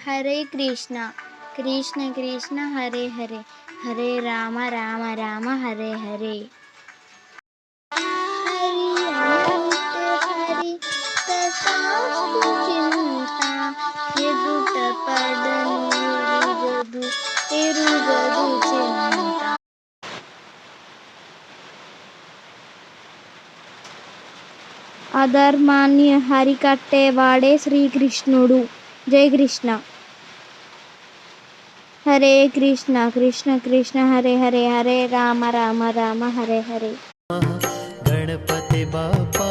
హరే కృష్ణ కృష్ణ కృష్ణ హరే హరే హరే రామ రామ రామ హరే హరే. హరి అంటే హరి తథాస్తు చింత ఎదుట పడను ఎరుగదు చింత. అధర్మాన్ని హరికట్టేవాడే శ్రీకృష్ణుడు. జై కృష్ణ. హరే కృష్ణ కృష్ణ కృష్ణ హరే హరే హరే రామ రామ రామ హరే హరే. गणपति बाप्पा